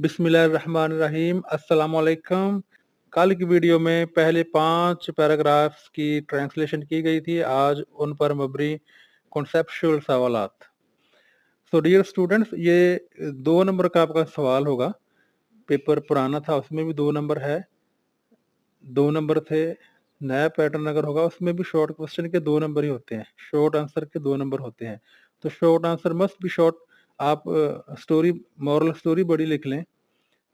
बिस्मिल्लाहिर्रहमानिर्रहीम, अस्सलाम वालेकुम। कल की वीडियो में पहले 5 पैराग्राफ्स की ट्रांसलेशन की गई थी, आज उन पर मबनी कॉन्सेप्चुअल सवालात। सो डियर स्टूडेंट्स, ये 2 नंबर का आपका सवाल होगा। पेपर पुराना था उसमें भी 2 नंबर है, 2 नंबर थे। नया पैटर्न अगर होगा उसमें भी शॉर्ट क्वेश्चन के 2 नंबर ही होते हैं, शॉर्ट आंसर के 2 नंबर होते हैं। तो short answer must be short. आप स्टोरी, मॉरल स्टोरी बड़ी लिख लें,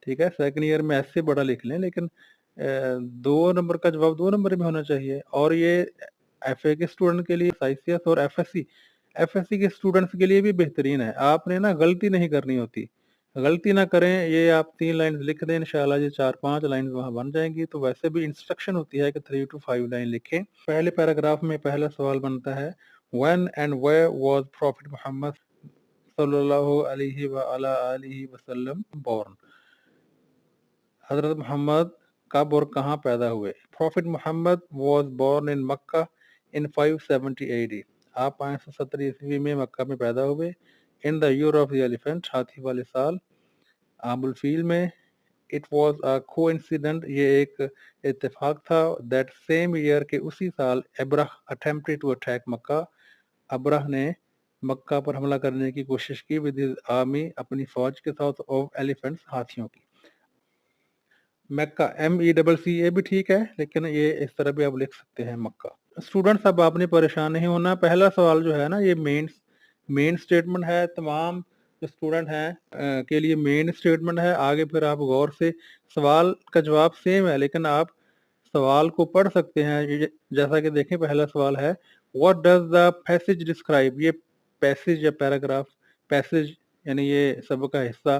ठीक है, सेकंड ईयर में ऐसे बड़ा लिख लें, लेकिन 2 नंबर का जवाब 2 नंबर में होना चाहिए। और ये एफए के स्टूडेंट के लिए, आईसीएस और एफएससी के स्टूडेंट्स के लिए भी बेहतरीन है। आपने ना गलती नहीं करनी होती, गलती ना करें। ये आप 3 लाइन लिख दें, इंशाल्लाह ये 4-5 लाइन वहाँ बन जाएंगी। तो वैसे भी इंस्ट्रक्शन होती है कि 3 to 5 लाइन लिखें। पहले पैराग्राफ में पहला सवाल बनता है, when and where was prophet Muhammad सल्लल्लाहु अलैहि व अला आलिहि वसल्लम बोर्न। हजरत मोहम्मद कब और कहाँ पैदा हुए? Prophet Muhammad was born in Mecca in 570 AD। आप 570 ईस्वी में मक्का में पैदा हुए। In the year of the elephant, हाथी वाले साल, आमुल फील में। इट वाज अ कोइंसिडेंट, ये एक इत्तेफाक था। दैट सेम ईयर के उसी साल अब्राह अटेम्प्टेड टू अटैक मक्का, अब्राह ने मक्का पर हमला करने की कोशिश की विद हिज आर्मी, अपनी फौज के साथ, ऑफ एलिफेंट्स, हाथियों की। मक्का MECCA भी ठीक है, लेकिन ये इस तरह भी आप लिख सकते हैं मक्का। स्टूडेंट्स, अब आपने परेशान नहीं होना। पहला सवाल जो है ना, ये मेन स्टेटमेंट है। तमाम जो स्टूडेंट हैं के लिए मेन स्टेटमेंट है। आगे फिर आप गौर से, सवाल का जवाब सेम है, लेकिन आप सवाल को पढ़ सकते हैं। जैसा कि देखें, पहला सवाल है, what does the passage describe. ये पैसेज या पैराग्राफ, पैसेज यानी ये सबक का हिस्सा,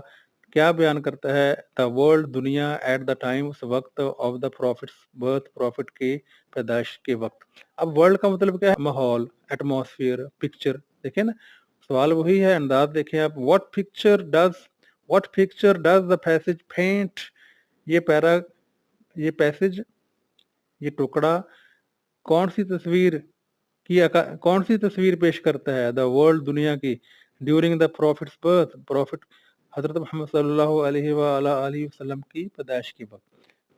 क्या बयान करता है? द वर्ल्ड, दुनिया, एट द टाइम, उस वक्त, of the profits, birth, profit की पैदाइश के वक्त। अब वर्ल्ड का मतलब क्या है? माहौल, एटमॉस्फेयर, पिक्चर। देखिए ना, सवाल वही है, अंदाज देखें आप। What picture does the passage paint. ये ये पैसेज, ये टुकड़ा कौन सी तस्वीर कौन सी तस्वीर पेश करता है? द वर्ल्ड, दुनिया की। During the profits birth, profit हजरत मोहम्मद सल्लल्लाहु अलैहि व अला आलिहि वसल्लम की पैदाइश के वक्त।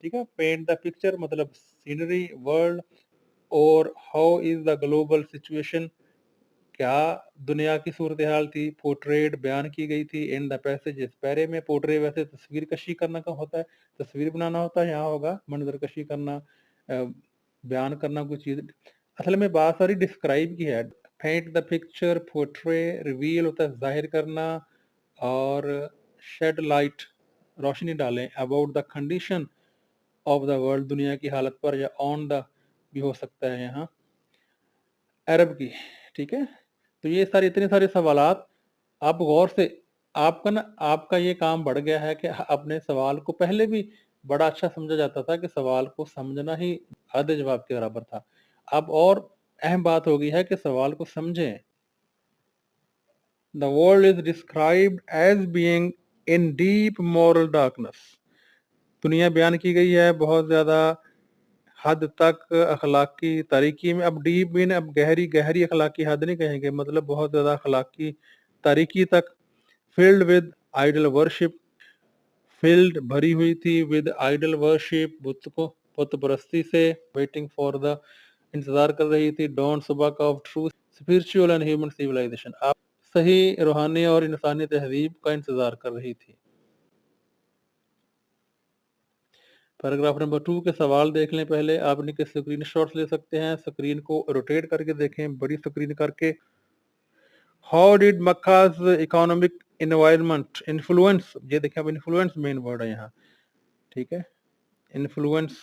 ठीक है। पेंट द पिक्चर मतलब सीनरी, वर्ल्ड। और how is the global situation, क्या दुनिया की सूरत हाल थी? पोर्ट्रेड, बयान की गई थी। इन द पैसेज, इस पैरे में। पोर्ट्रे वैसे तस्वीर कशी करना का होता है, तस्वीर बनाना होता है। यहाँ होगा मंजर कशी करना, बयान करना कोई चीज। असल में बात सारी डिस्क्राइब की है। Paint the picture, portray, reveal होता है जाहिर करना, और शेड लाइट, रोशनी डालें, about the condition of the world, दुनिया की हालत पर, या ऑन द भी हो सकता है यहाँ अरब की। ठीक है। तो ये सारे, इतने सारे सवालात आप गौर से, आपका ये काम बढ़ गया है कि अपने सवाल को, पहले भी बड़ा अच्छा समझा जाता था कि सवाल को समझना ही आधे जवाब के बराबर था। अब और अहम बात हो गई है कि सवाल को समझें। The world is described as being in deep moral darkness. दुनिया बयान की गई है बहुत ज्यादा हद तक अखलाकी तारीकी में। अब डीप मीन, अब गहरी, गहरी अखलाकी हद नहीं कहेंगे, मतलब बहुत ज्यादा अखलाकी तारीकी तक। Filled with idol worship, filled भरी हुई थी, विद आइडल वर्शिप, बुत परस्ती से। वेटिंग फॉर द, इंतजार कर रही थी। डॉन, सुबह का, of true spiritual and human civilization, आप सही रूहानी और इंसानी तहजीब का इंतजार कर रही थी। पैराग्राफ नंबर 2 के सवाल देख लें पहले। आप इनके स्क्रीन शॉट्स ले सकते हैं, स्क्रीन को रोटेट करके देखें, बड़ी स्क्रीन करके। How did Makkah's economic environment influence, ये देखें, अब इन्फ्लुएंस मेन वर्ड है यहाँ। ठीक है। इन्फ्लुएंस,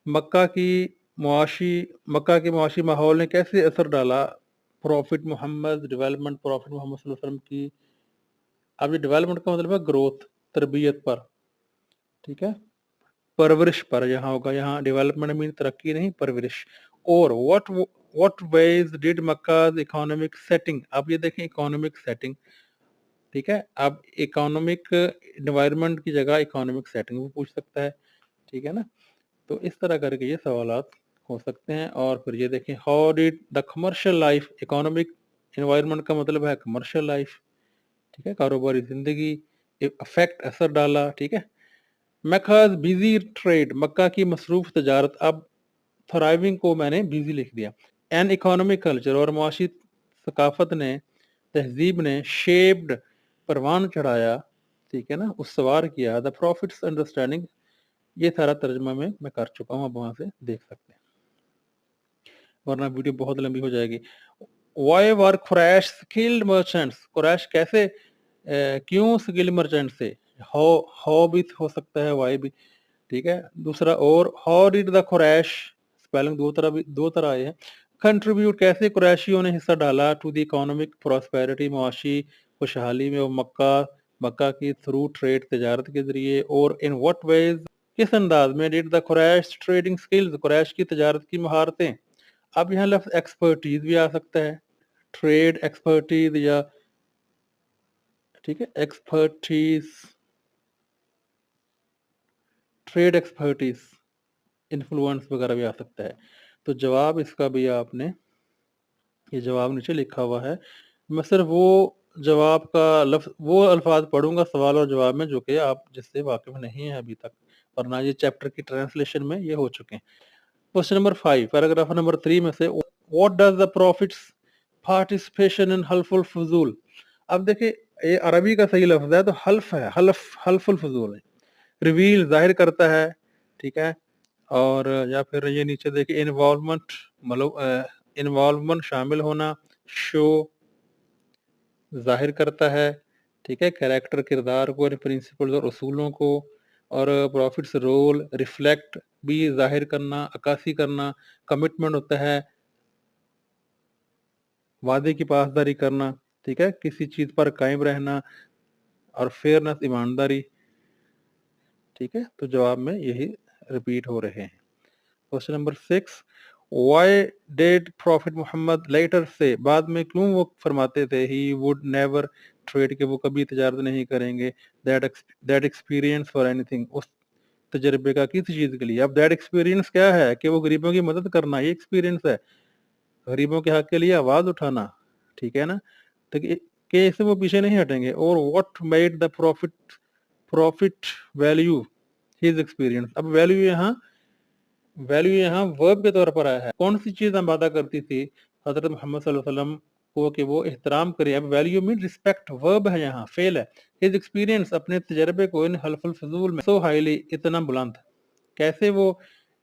मक्का की मक्का के मुआशी माहौल ने कैसे असर डाला prophet Muhammad, development prophet Muhammad सल्लल्लाहु अलैहि वसल्लम की। अब ये डेवलपमेंट का मतलब है ग्रोथ, तरबियत पर। ठीक है। परवरिश पर यहाँ होगा, यहाँ डेवलपमेंट मीन तरक्की नहीं, परवरिश। और what ways did Makkah's economic setting. अब ये देखें, इकोनॉमिक सेटिंग। ठीक है। अब इकोनॉमिक एनवायरनमेंट की जगह इकोनॉमिक सेटिंग वो पूछ सकता है। ठीक है ना। तो इस तरह करके ये सवालात हो सकते हैं। और फिर ये देखें, how did the commercial life, economic environment का मतलब है कमर्शियल लाइफ। ठीक है, कारोबारी जिंदगी। अफेक्ट असर डाला, ठीक है। मक्का's बिजी ट्रेड, मक्का की मसरूफ तजारत, अब थ्राइविंग को मैंने बिजी लिख दिया। एन इकोनॉमिक कल्चर, और मुआशी सकाफत ने, तहजीब ने, शेप्ड परवान चढ़ाया, ठीक है ना, उसवार किया, द प्रॉफिट्स अंडरस्टैंडिंग, ये सारा तर्जमा में मैं कर चुका हूँ, आप वहाँ से देख सकते हैं, वरना वीडियो बहुत लंबी हो जाएगी। Why were crash skilled merchants, crash कैसे, क्यों स्किल्ड मर्चेंट से, हाउ भी हो सकता है, वाई भी, ठीक है। दूसरा, और how did the crash, spelling दो तरह आए हैं। कंट्रीब्यूट, कैसे कुरैशियों ने हिस्सा डाला, टू द इकोनॉमिक प्रॉस्पेरिटी, मुआशी खुशहाली में, वो मक्का की थ्रू ट्रेड, तजारत के जरिए, और इन व्हाट वेज, किस अंदाज में, did the Quraysh trading skills, Quraysh की तजारत की महारतें। अब यहाँ लफ्ज एक्सपर्टीज भी आ सकता है, ट्रेड एक्सपर्टीज, या ठीक है, एक्सपर्टीज, ट्रेड एक्सपर्टीज, इन्फ्लुएंस वगैरह भी आ सकता है। तो जवाब इसका भी आपने, ये जवाब नीचे लिखा हुआ है, मैं सिर्फ वो जवाब का लफ्ज, वो अल्फाज पढ़ूंगा सवाल और जवाब में जो कि आप जिससे वाकिफ नहीं है अभी तक, वरना ये चैप्टर की ट्रांसलेशन में ये हो चुके हैं। क्वेश्चन नंबर 5, पैराग्राफ नंबर 3 में से, what does the profits participation in हल्फुल फजूल। अब देखिए, ये अरबी का सही लफ्ज है, तो हल्फ है, हल्फुल फजूल है। रिवील, जाहिर करता है, ठीक है। और या फिर ये नीचे देखिए, इन्वॉल्वमेंट, मतलब इन्वॉल्वमेंट, शामिल होना, शो, जाहिर करता है, ठीक है, कैरेक्टर, किरदार को, प्रिंसिपल्स और उसूलों को, और प्रॉफिट्स रोल, रिफ्लेक्ट भी, जाहिर करना, अक्कासी करना, कमिटमेंट होता है, वादे की पासदारी करना, ठीक है, किसी चीज पर कायम रहना, और फेयरनेस, ईमानदारी, ठीक है। तो जवाब में यही रिपीट हो रहे हैं। Question number 6, why did prophet Muhammad later से, बाद में क्यों वो फरमाते थे, ही वुड नेवर ट्रेड, के वो कभी तजारत नहीं करेंगे, दैट एक्सपीरियंस फॉर एनीथिंग, उस तजर्बे का किसी चीज के लिए। अब दैट एक्सपीरियंस क्या है, कि वो गरीबों की मदद करना, ये एक्सपीरियंस है, गरीबों के हक के लिए आवाज उठाना, ठीक है ना, तो कि इससे वो पीछे नहीं हटेंगे। और what made the profit value his experience, अब वैल्यू यहाँ वर्ब के तौर पर आया है, कौन सी चीज हम वादा करती थी हजरत मोहम्मद सल्लल्लाहु अलैहि वसल्लम को कि वो एहतराम करे। अब वैल्यू मीन रिस्पेक्ट, वर्ब है, यहाँ फेल है। हिज एक्सपीरियंस, अपने तजर्बे को, इन हल्फुल फजूल में, सो हाईली, इतना बुलंद, कैसे वो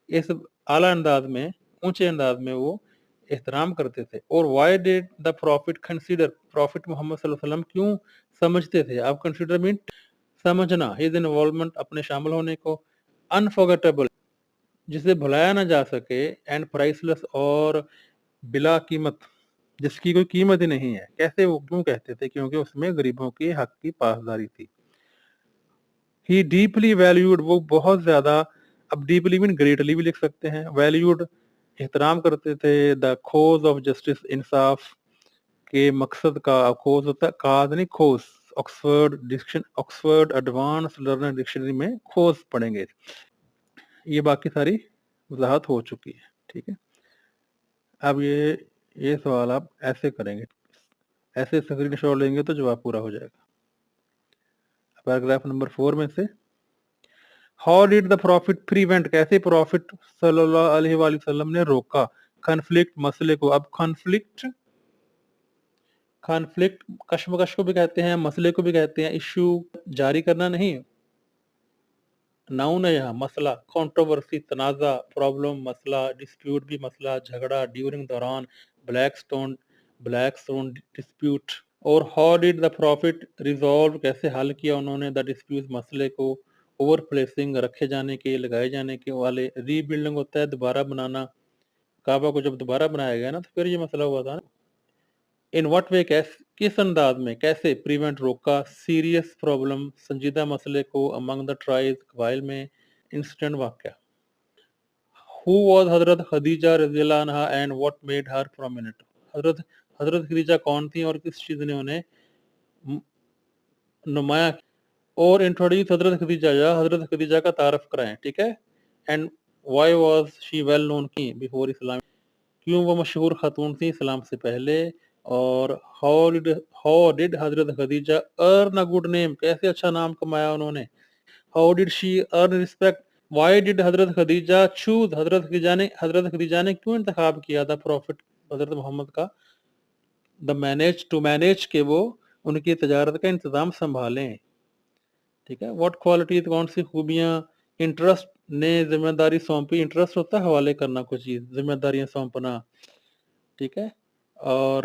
इस आला अंदाज में, ऊंचे अंदाज में वो एहतराम करते थे। और why did the prophet consider, prophet Muhammad सल्लल्लाहु अलैहि वसल्लम क्यों समझते थे। अब कंसीडर मीन समझना, हिज इन्वॉल्वमेंट, अपने शामिल होने को, अनफॉरगेटेबल, जिसे भुलाया ना जा सके, एंड प्राइसलेस, और बिला कीमत, जिसकी कोई कीमत ही नहीं है। कैसे, वो क्यों कहते थे, क्योंकि उसमें गरीबों के हक की पासदारी थी। ही डीपली वैल्यूड, वो बहुत ज्यादा, अब डीपली मीन ग्रेटली भी लिख सकते हैं, वैल्यूड, एहतराम करते थे, द खोज ऑफ जस्टिस, इंसाफ के मकसद का, खोज होता है, काज नहीं खोज, ऑक्सफोर्ड एडवांस लर्नर डिक्शनरी में खोज पढ़ेंगे। ये बाकी सारी वजाहत हो चुकी है, ठीक है। अब ये सवाल आप ऐसे करेंगे, ऐसे स्क्रीनशॉट लेंगे तो जवाब पूरा हो जाएगा। पैराग्राफ नंबर 4 में से, how did the profit prevent, कैसे प्रॉफिट सल्लल्लाहु अलैहि वसल्लम ने रोका, कॉन्फ्लिक्ट, मसले को। अब कॉन्फ्लिक्ट कश्मकश को भी कहते हैं, मसले को भी कहते हैं, इशू जारी करना नहीं, नाउन है यहाँ, मसला, कंट्रोवर्सी, तनाजा, प्रॉब्लम, मसला, डिस्प्यूट भी मसला, झगड़ा, ड्यूरिंग, दौरान, ब्लैक स्टोन डिस्प्यूट। और how did the profit resolve, कैसे हल किया उन्होंने, द डिस्प्यूट, मसले को, ओवर प्लेसिंग, रखे जाने के, लगाए जाने के वाले, रीबिल्डिंग होता है दोबारा बनाना, काबा को जब दोबारा बनाया गया ना, तो फिर ये मसला हुआ था ना। इन व्हाट वे, किस अंदाज में, कैसे, प्रिवेंट, रोका, सीरियस प्रॉब्लम, संजीदा मसले को, अमंग द ट्राइब्स, कबाइल में, इंसिडेंट, वाक़या। हु वाज हजरत खदीजा रज़ियल्लाहु अन्हा and what made her prominent, हजरत खदीजा कौन थी और किस चीज ने उन्हें नुमाया। और इंट्रोड्यूस हजरत खदीजा, या हजरत खदीजा का तारफ कराएं, ठीक है। And why was she well known की बिफोर इस्लाम, क्यों वो मशहूर खातून थी इस्लाम से पहले। اور how did حضرت Khadija earn a good name, کیسے اچھا نام کمایا انہوں نے. how did she earn respect, why did حضرت خدیجہ choose, حضرت خدیجہ نے کیوں انتخاب کیا تھا پروفٹ حضرت محمد کا ٹو مینیج کہ وہ ان کی تجارت کا انتظام سنبھالیں. ٹھیک ہے. واٹ کوالٹیز, کون سی خوبیاں. انٹرسٹ نے ذمہ داری سونپی, انٹرسٹ ہوتا ہے حوالے کرنا کوئی چیز, ذمہ داریاں سونپنا. ٹھیک ہے. اور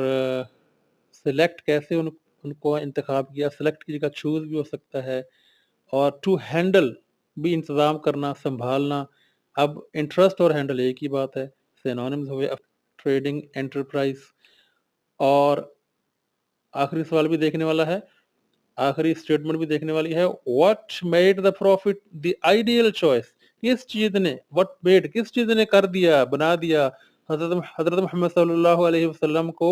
سلیکٹ کیسے ان کو انتخاب کیا, سلیکٹ کی جگہ چوز بھی ہو سکتا ہے. اور ٹو ہینڈل بھی انتظام کرنا, سنبھالنا. اب انٹرسٹ اور ہینڈل ایک ہی بات ہے, سینونیمز ہوئے ٹریڈنگ انٹرپرائز. اور آخری سوال بھی دیکھنے والا ہے, آخری اسٹیٹمنٹ بھی دیکھنے والی ہے. What made the prophet the ideal choice, کس چیز نے, کس چیز نے کر دیا, بنا دیا حضرت محمد صلی اللہ علیہ وسلم کو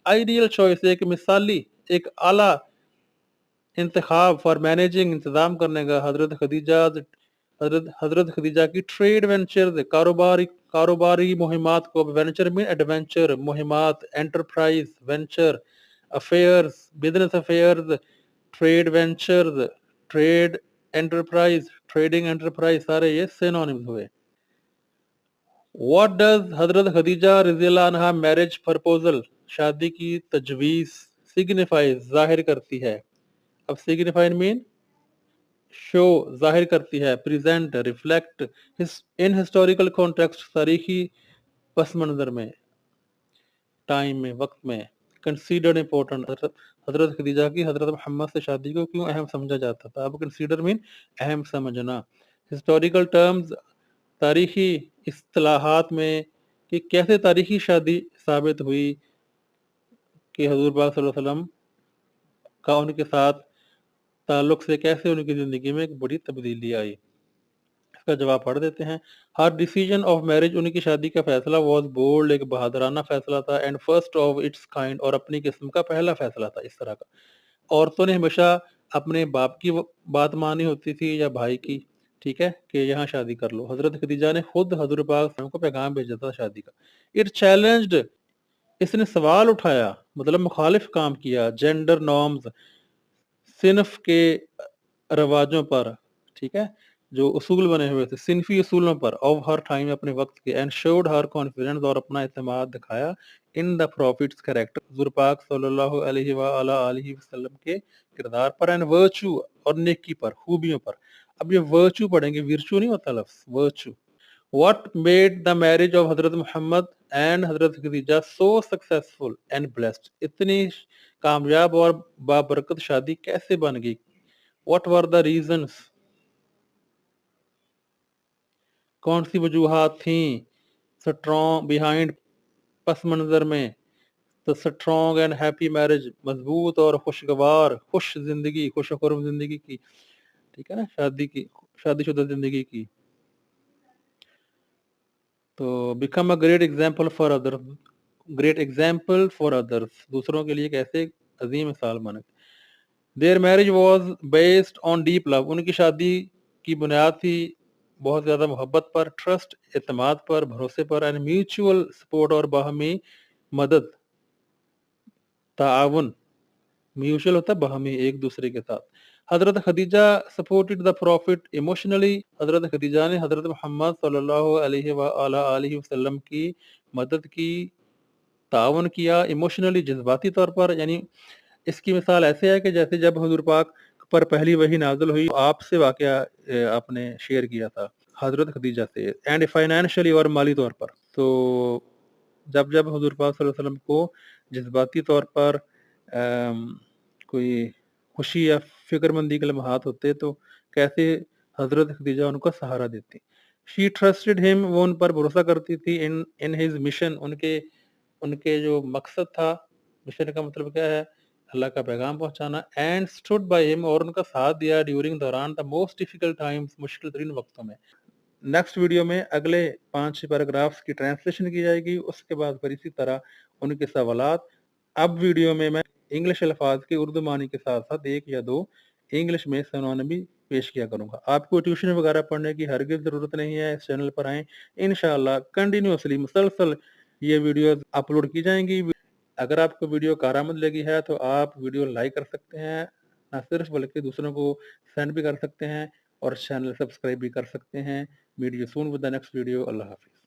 آئیڈیل چوائس, ایک مثالی, ایک اعلیٰ انتخاب فار مینیجنگ, انتظام کرنے کا. حضرت خدیجہ کی ٹریڈ وینچر, کاروباری مہمات کو, وینچر میں ایڈونچر, مہمات, enterprise, venture, affairs, business affairs, trade ventures, trade enterprise, trading enterprise, سارے یہ سینونیمز ہوئے. واٹ ڈز حضرت خدیجہ رضی اللہ عنہا میرج پرپوزل, شادی کی تجویز, سگنیفائز, ظاہر کرتی ہے. اب سگنیفائی مین شو, ظاہر کرتی ہے, present, reflect, in historical context, تاریخی پس منظر میں, ٹائم میں, وقت میں. کنسیڈرڈ امپورٹنٹ, حضرت خدیجہ کی حضرت محمد سے شادی کو کیوں اہم سمجھا جاتا تھا. اب کنسیڈر مین اہم سمجھنا. ہسٹوریکل ٹرمز, تاریخی اصطلاحات میں, کہ کیسے تاریخی شادی ثابت ہوئی کہ حضور پاک صلی اللہ علیہ وسلم کا ان کے ساتھ تعلق سے کیسے ان کی زندگی میں ایک بڑی تبدیلی آئی. اس کا جواب پڑھ دیتے ہیں. ہر ڈیسیجن آف میرج, ان کی شادی کا فیصلہ, واز بولڈ, ایک بہادرانہ فیصلہ تھا, and first of its kind, اور اپنی قسم کا پہلا فیصلہ تھا اس طرح کا. عورتوں نے ہمیشہ اپنے باپ کی بات مانی ہوتی تھی یا بھائی کی, ٹھیک ہے, کہ یہاں شادی کر لو. حضرت خدیجہ نے خود حضور پاک صلی اللہ علیہ وسلم کو پیغام بھیجا تھا شادی کا. اٹ چیلنجڈ, اس نے سوال اٹھایا, مطلب مخالف کام کیا, جینڈر نارمز, صنف کے رواجوں پر, ٹھیک ہے, جو اصول بنے ہوئے تھے, صنفی اصولوں پر, آف ہر ٹائم, اپنے وقت کے, اینڈ شوڈ ہر کانفیڈنس, اور اپنا اعتماد دکھایا, ان دا پروفٹس کریکٹر, حضور پاک صلی اللہ علیہ وآلہ وسلم کے کردار پر, اینڈ ورچو, اور نیکی پر, خوبیوں پر. اب یہ ورچو پڑھیں گے, ورچو نہیں ہوتا لفظ, virtue. What made the marriage of حضرت محمد اینڈ حضرت خدیجہ سو سکسیسفل اینڈ بلیسڈ, اتنی کامیاب اور بابرکت شادی کیسے بن گئی. واٹ ور دا ریزنس, کون سی وجوہات تھیں, اسٹرانگ بہائنڈ, پس منظر میں, تو اسٹرانگ اینڈ ہیپی میرج, مضبوط اور خوشگوار, خوش زندگی, خوش و خرم زندگی کی, ٹھیک ہے نا, شادی شدہ زندگی کی. تو become a great example for others, great example for others, دوسروں کے لیے کیسے عظیم مثال بنے. Their marriage was based on deep love, ان کی شادی کی بنیاد تھی بہت زیادہ محبت پر, ٹرسٹ, اعتماد پر, بھروسے پر, اینڈ میوچول سپورٹ, اور باہمی مدد, تعاون. میوچول ہوتا ہے باہمی, ایک دوسرے کے ساتھ. حضرت Khadija supported the profit emotionally, حضرت خدیجہ نے حضرت محمد صلی اللہ علیہ وآلہ وسلم کی مدد کی, تعاون کیا, ایموشنلی, جذباتی طور پر. یعنی اس کی مثال ایسے ہے کہ جیسے جب حضور پاک پر پہلی وحی نازل ہوئی, آپ سے واقعہ آپ نے شیئر کیا تھا حضرت خدیجہ سے, اینڈ فائنینشلی, اور مالی طور پر. تو جب حضور پاک صلی اللہ علیہ وسلم کو جذباتی طور پر کوئی خوشی یا فکر مندی کے لمحات ہوتے تو کیسے حضرت خدیجہ ان کو سہارا دیتی. شی ٹرسٹڈ ہم, وہ ان پر بھروسہ کرتی تھی, ان ہز مشن, ان کے جو مقصد تھا, مشن کا مطلب کیا ہے, اللہ کا پیغام پہنچانا, اینڈ اسٹوڈ بائی ہم, اور ان کا ساتھ دیا ڈیورنگ, دوران, دا موسٹ ڈیفیکلٹ ٹائمز, مشکل ترین وقتوں میں. نیکسٹ ویڈیو میں اگلے 5 پیراگرافس کی ٹرانسلیشن کی جائے گی, اس کے بعد پھر اسی طرح ان کے سوالات. اب ویڈیو میں انگلش الفاظ کے اردو معنی کے ساتھ ساتھ 1 یا 2 انگلش میں سینونیم پیش کیا کروں گا. آپ کو ٹیوشن وغیرہ پڑھنے کی ہرگز ضرورت نہیں ہے, اس چینل پر آئیں, انشاءاللہ کنٹینیوسلی, مسلسل یہ ویڈیوز اپلوڈ کی جائیں گی. اگر آپ کو ویڈیو کارآمد لگی ہے تو آپ ویڈیو لائک کر سکتے ہیں، نہ صرف بلکہ دوسروں کو سینڈ بھی کر سکتے ہیں اور چینل سبسکرائب بھی کر سکتے ہیں. Meet you soon with the next video. اللہ حافظ.